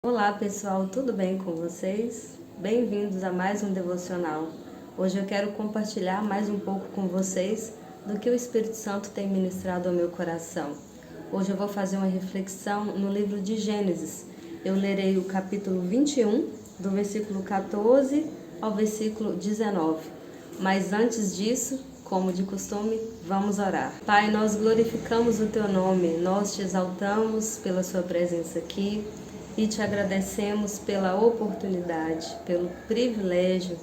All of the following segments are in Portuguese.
Olá pessoal, tudo bem com vocês? Bem-vindos a mais um devocional. Hoje eu quero compartilhar mais um pouco com vocês do que o Espírito Santo tem ministrado ao meu coração. Hoje eu vou fazer uma reflexão no livro de Gênesis. Eu lerei o capítulo 21, do versículo 14 ao versículo 19. Mas antes disso, como de costume, vamos orar. Pai, nós glorificamos o Teu nome, nós te exaltamos pela Sua presença aqui e te agradecemos pela oportunidade, pelo privilégio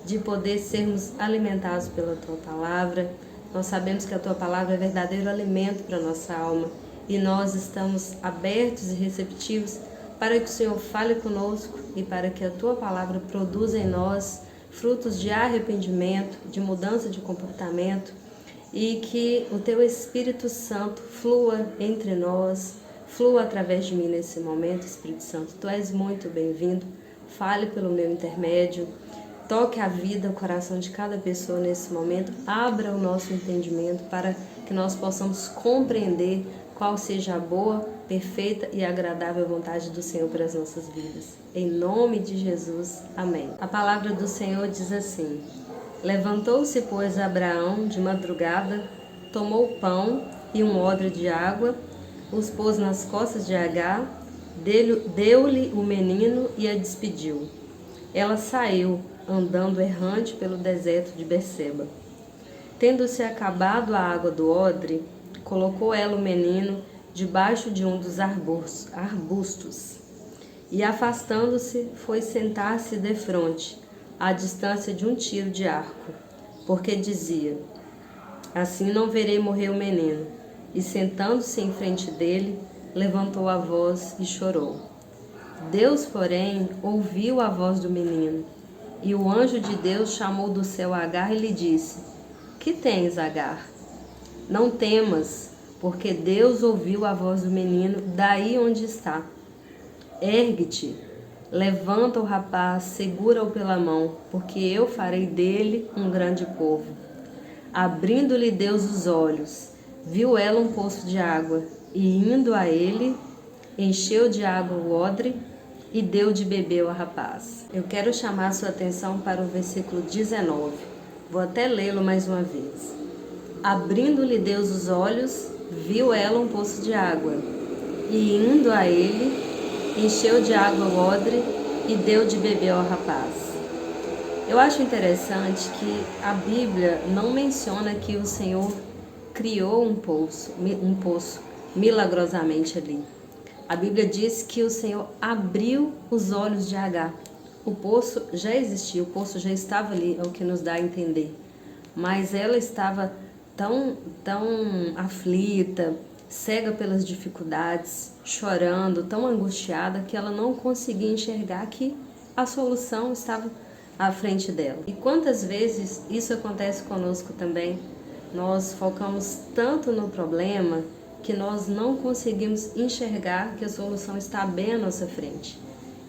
de poder sermos alimentados pela Tua palavra. Nós sabemos que a Tua palavra é verdadeiro alimento para a nossa alma e nós estamos abertos e receptivos para que o Senhor fale conosco e para que a Tua palavra produza em nós frutos de arrependimento, de mudança de comportamento e que o Teu Espírito Santo flua entre nós, flua através de mim nesse momento. Espírito Santo, Tu és muito bem-vindo, fale pelo meu intermédio, toque a vida, o coração de cada pessoa nesse momento, abra o nosso entendimento para que nós possamos compreender qual seja a boa, perfeita e agradável vontade do Senhor para as nossas vidas. Em nome de Jesus, amém. A palavra do Senhor diz assim: Levantou-se, pois, Abraão de madrugada, tomou o pão e um odre de água, os pôs nas costas de Agar, deu-lhe o menino e a despediu. Ela saiu, andando errante pelo deserto de Berseba. Tendo-se acabado a água do odre, colocou ela o menino debaixo de um dos arbustos, e afastando-se, foi sentar-se defronte, à distância de um tiro de arco, porque dizia: assim não verei morrer o menino. E sentando-se em frente dele, levantou a voz e chorou. Deus, porém, ouviu a voz do menino, e o anjo de Deus chamou do céu Agar e lhe disse: que tens, Agar? Não temas, porque Deus ouviu a voz do menino daí onde está. Ergue-te, levanta o rapaz, segura-o pela mão, porque eu farei dele um grande povo. Abrindo-lhe Deus os olhos, viu ela um poço de água, e indo a ele, encheu de água o odre e deu de beber ao rapaz. Eu quero chamar a sua atenção para o versículo 19. Vou até lê-lo mais uma vez. Abrindo-lhe Deus os olhos, viu ela um poço de água, e indo a ele, encheu de água o odre e deu de beber ao rapaz. Eu acho interessante que a Bíblia não menciona que o Senhor criou um poço milagrosamente ali. A Bíblia diz que o Senhor abriu os olhos de Agar. O poço já existia, o poço já estava ali, é o que nos dá a entender. Mas ela estava tão aflita, cega pelas dificuldades, chorando, tão angustiada, que ela não conseguia enxergar que a solução estava à frente dela. E quantas vezes isso acontece conosco também? Nós focamos tanto no problema que nós não conseguimos enxergar que a solução está bem à nossa frente.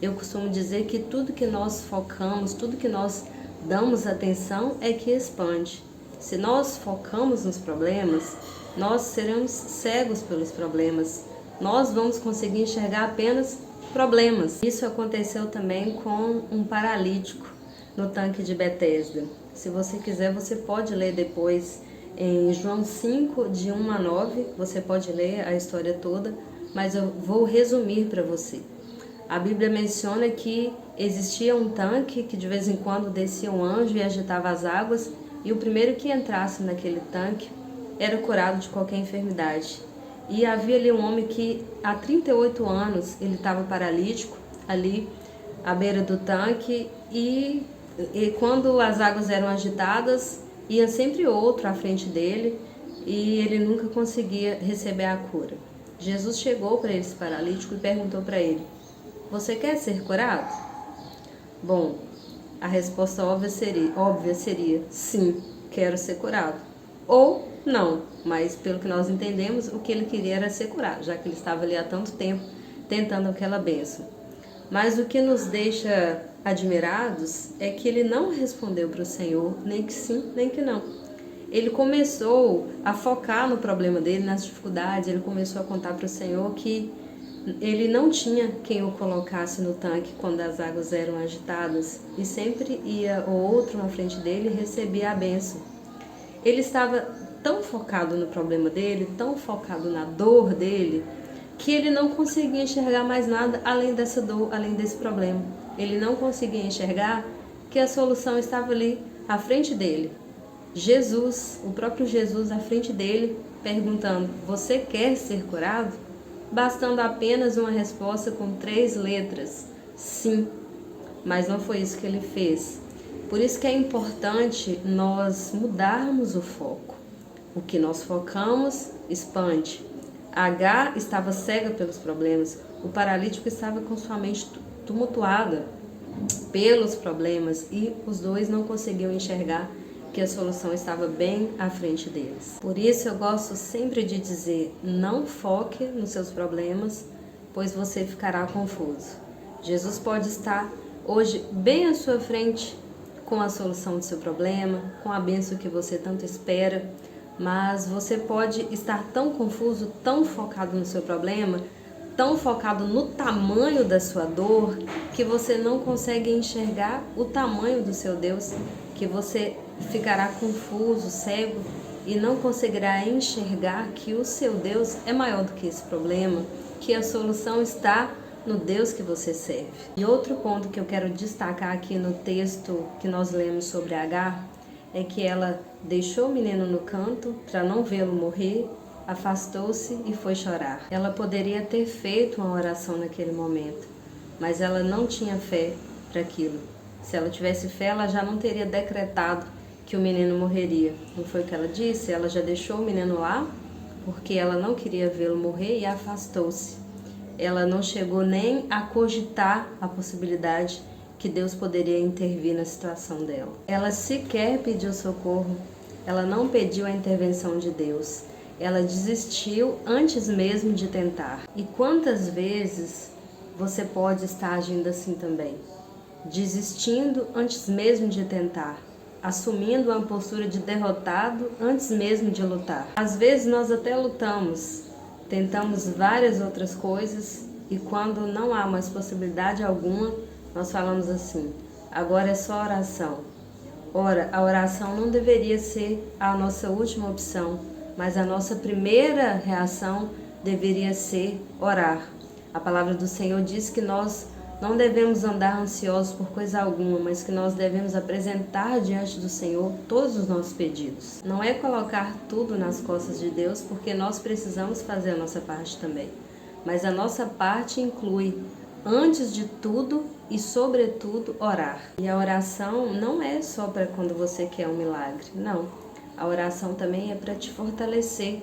Eu costumo dizer que tudo que nós focamos, tudo que nós damos atenção é que expande. Se nós focamos nos problemas, nós seremos cegos pelos problemas. Nós vamos conseguir enxergar apenas problemas. Isso aconteceu também com um paralítico no tanque de Betesda. Se você quiser, você pode ler depois em João 5, de 1 a 9, você pode ler a história toda, mas eu vou resumir para você. A Bíblia menciona que existia um tanque que de vez em quando descia um anjo e agitava as águas, e o primeiro que entrasse naquele tanque era curado de qualquer enfermidade. E havia ali um homem que há 38 anos ele estava paralítico ali à beira do tanque, e quando as águas eram agitadas, ia sempre outro à frente dele e ele nunca conseguia receber a cura. Jesus chegou para esse paralítico e perguntou para ele: você quer ser curado? Bom, a resposta óbvia seria sim, quero ser curado. Ou não, mas pelo que nós entendemos, o que ele queria era ser curado, já que ele estava ali há tanto tempo tentando aquela bênção. Mas o que nos deixa admirados é que ele não respondeu para o Senhor nem que sim, nem que não. Ele começou a focar no problema dele, nas dificuldades, ele começou a contar para o Senhor que Ele não tinha quem o colocasse no tanque quando as águas eram agitadas, e sempre ia o outro na frente dele e recebia a bênção. Ele estava tão focado no problema dele, tão focado na dor dele, que ele não conseguia enxergar mais nada além dessa dor, além desse problema. Ele não conseguia enxergar que a solução estava ali à frente dele. Jesus, o próprio Jesus à frente dele, perguntando: você quer ser curado? Bastando apenas uma resposta com 3 letras: sim. Mas não foi isso que ele fez. Por isso que é importante nós mudarmos o foco. O que nós focamos expande. H estava cega pelos problemas. O paralítico estava com sua mente tumultuada pelos problemas, e os dois não conseguiam enxergar que a solução estava bem à frente deles. Por isso eu gosto sempre de dizer: não foque nos seus problemas, pois você ficará confuso. Jesus pode estar hoje bem à sua frente com a solução do seu problema, com a bênção que você tanto espera, mas você pode estar tão confuso, tão focado no seu problema, tão focado no tamanho da sua dor, que você não consegue enxergar o tamanho do seu Deus, que você ficará confuso, cego, e não conseguirá enxergar que o seu Deus é maior do que esse problema, que a solução está no Deus que você serve. E outro ponto que eu quero destacar aqui no texto que nós lemos sobre Agar é que ela deixou o menino no canto para não vê-lo morrer, afastou-se e foi chorar. Ela poderia ter feito uma oração naquele momento, mas ela não tinha fé para aquilo. Se ela tivesse fé, ela já não teria decretado que o menino morreria. Não foi o que ela disse? Ela já deixou o menino lá porque ela não queria vê-lo morrer e afastou-se. Ela não chegou nem a cogitar a possibilidade que Deus poderia intervir na situação dela. Ela sequer pediu socorro, ela não pediu a intervenção de Deus. Ela desistiu antes mesmo de tentar. E quantas vezes você pode estar agindo assim também? Desistindo antes mesmo de tentar, assumindo uma postura de derrotado antes mesmo de lutar. Às vezes nós até lutamos, tentamos várias outras coisas, e quando não há mais possibilidade alguma, nós falamos assim: agora é só oração. Ora, a oração não deveria ser a nossa última opção, mas a nossa primeira reação deveria ser orar. A palavra do Senhor diz que nós não devemos andar ansiosos por coisa alguma, mas que nós devemos apresentar diante do Senhor todos os nossos pedidos. Não é colocar tudo nas costas de Deus, porque nós precisamos fazer a nossa parte também. Mas a nossa parte inclui, antes de tudo e sobretudo, orar. E a oração não é só para quando você quer um milagre, não. A oração também é para te fortalecer,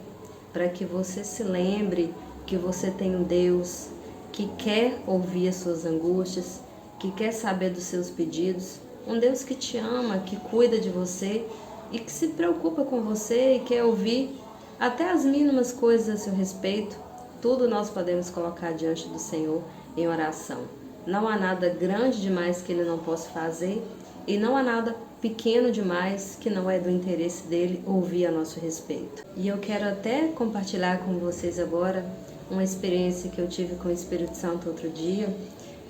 para que você se lembre que você tem um Deus que quer ouvir as suas angústias, que quer saber dos seus pedidos, um Deus que te ama, que cuida de você e que se preocupa com você e quer ouvir até as mínimas coisas a seu respeito. Tudo nós podemos colocar diante do Senhor em oração. Não há nada grande demais que Ele não possa fazer, e não há nada pequeno demais que não é do interesse dEle ouvir a nosso respeito. E eu quero até compartilhar com vocês agora uma experiência que eu tive com o Espírito Santo outro dia.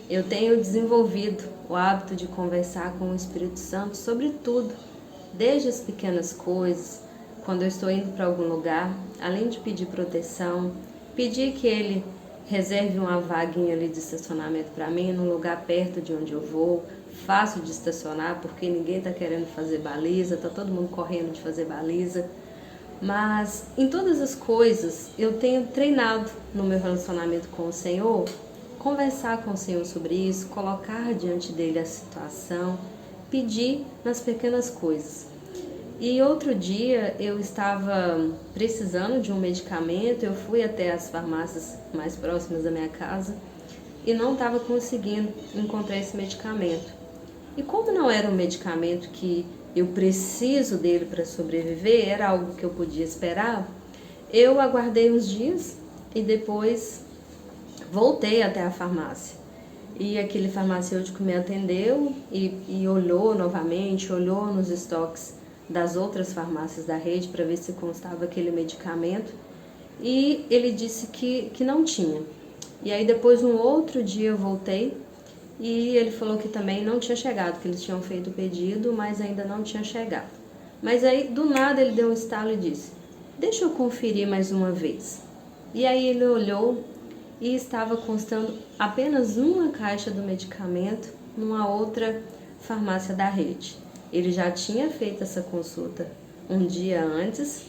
Eu tenho desenvolvido o hábito de conversar com o Espírito Santo sobre tudo, desde as pequenas coisas, quando eu estou indo para algum lugar, além de pedir proteção, pedir que Ele reserve uma vaguinha ali de estacionamento para mim, num lugar perto de onde eu vou, fácil de estacionar, porque ninguém está querendo fazer baliza, está todo mundo correndo de fazer baliza. Mas em todas as coisas eu tenho treinado no meu relacionamento com o Senhor, conversar com o Senhor sobre isso, colocar diante dele a situação, pedir nas pequenas coisas. E outro dia eu estava precisando de um medicamento, eu fui até as farmácias mais próximas da minha casa e não estava conseguindo encontrar esse medicamento. E como não era um medicamento que eu preciso dele para sobreviver, era algo que eu podia esperar, eu aguardei uns dias e depois voltei até a farmácia. E aquele farmacêutico me atendeu e olhou novamente, olhou nos estoques das outras farmácias da rede para ver se constava aquele medicamento, e ele disse que não tinha. E aí depois, um outro dia, eu voltei e ele falou que também não tinha chegado, que eles tinham feito o pedido, mas ainda não tinha chegado. Mas aí, do nada, ele deu um estalo e disse: deixa eu conferir mais uma vez. E aí ele olhou e estava constando apenas uma caixa do medicamento numa outra farmácia da rede. Ele já tinha feito essa consulta um dia antes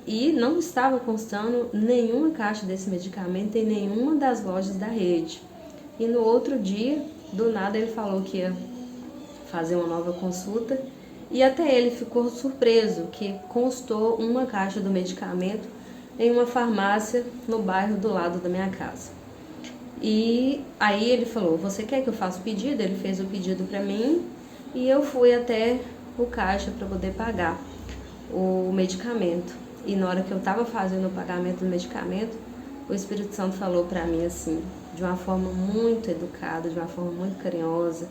e não estava constando nenhuma caixa desse medicamento em nenhuma das lojas da rede. E no outro dia, do nada, ele falou que ia fazer uma nova consulta e até ele ficou surpreso que constou uma caixa do medicamento em uma farmácia no bairro do lado da minha casa. E aí ele falou: você quer que eu faça o pedido? Ele fez o pedido para mim e eu fui até o caixa para poder pagar o medicamento. E na hora que eu estava fazendo o pagamento do medicamento, o Espírito Santo falou para mim assim, de uma forma muito educada, de uma forma muito carinhosa,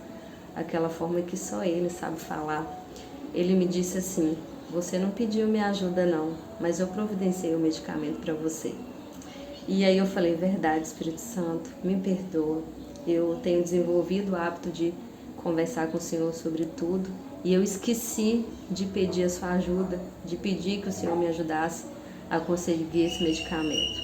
aquela forma que só ele sabe falar. Ele me disse assim: você não pediu minha ajuda não, mas eu providenciei o medicamento para você. E aí eu falei: verdade, Espírito Santo, me perdoa. Eu tenho desenvolvido o hábito de conversar com o Senhor sobre tudo e eu esqueci de pedir a sua ajuda, de pedir que o Senhor me ajudasse a conseguir esse medicamento.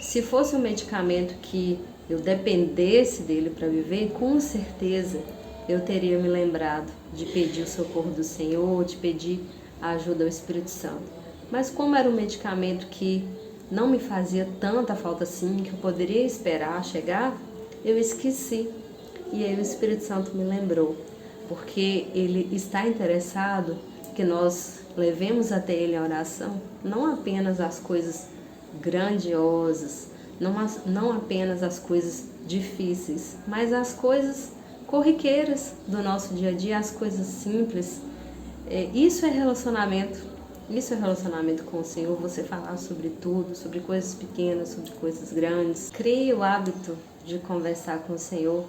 Se fosse um medicamento que eu dependesse dele para viver, com certeza eu teria me lembrado de pedir o socorro do Senhor, de pedir a ajuda ao Espírito Santo. Mas como era um medicamento que não me fazia tanta falta assim, que eu poderia esperar chegar, eu esqueci. E aí o Espírito Santo me lembrou, porque Ele está interessado que nós levemos até Ele a oração, não apenas as coisas grandiosas, não apenas as coisas difíceis, mas as coisas corriqueiras do nosso dia a dia, as coisas simples. Isso é relacionamento. Isso é relacionamento com o Senhor, você falar sobre tudo, sobre coisas pequenas, sobre coisas grandes. Crie o hábito de conversar com o Senhor.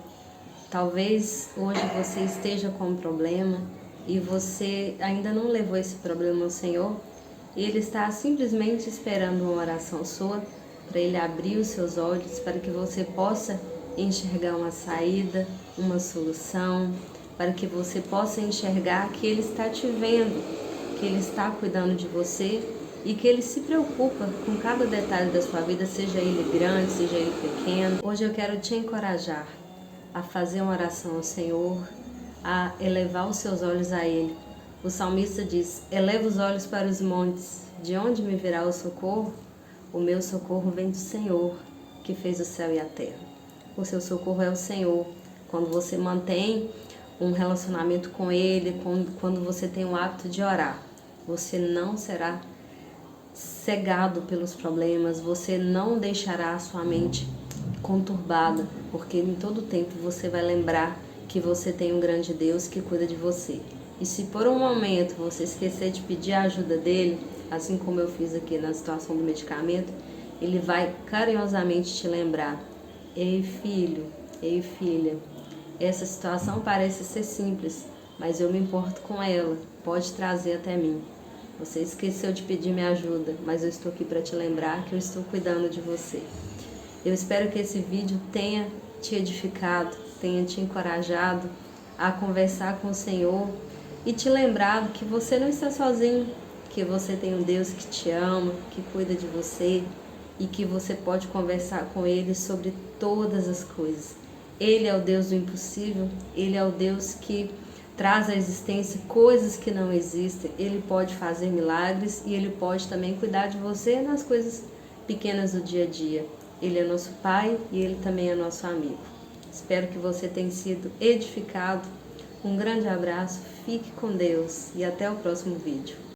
Talvez hoje você esteja com um problema e você ainda não levou esse problema ao Senhor. E Ele está simplesmente esperando uma oração sua para Ele abrir os seus olhos, para que você possa enxergar uma saída, uma solução, para que você possa enxergar que Ele está te vendo, que Ele está cuidando de você e que Ele se preocupa com cada detalhe da sua vida, seja ele grande, seja ele pequeno. Hoje eu quero te encorajar a fazer uma oração ao Senhor, a elevar os seus olhos a Ele. O salmista diz: eleva os olhos para os montes, de onde me virá o socorro? O meu socorro vem do Senhor, que fez o céu e a terra. O seu socorro é o Senhor. Quando você mantém um relacionamento com Ele, quando você tem o hábito de orar, você não será cegado pelos problemas, você não deixará a sua mente conturbada, porque em todo tempo você vai lembrar que você tem um grande Deus que cuida de você. E se por um momento você esquecer de pedir a ajuda dele, assim como eu fiz aqui na situação do medicamento, ele vai carinhosamente te lembrar: ei filho, ei filha, essa situação parece ser simples, mas eu me importo com ela, pode trazer até mim. Você esqueceu de pedir minha ajuda, mas eu estou aqui para te lembrar que eu estou cuidando de você. Eu espero que esse vídeo tenha te edificado, tenha te encorajado a conversar com o Senhor e te lembrado que você não está sozinho, que você tem um Deus que te ama, que cuida de você e que você pode conversar com Ele sobre todas as coisas. Ele é o Deus do impossível, Ele é o Deus que traz à existência coisas que não existem. Ele pode fazer milagres e Ele pode também cuidar de você nas coisas pequenas do dia a dia. Ele é nosso Pai e Ele também é nosso amigo. Espero que você tenha sido edificado. Um grande abraço, fique com Deus e até o próximo vídeo.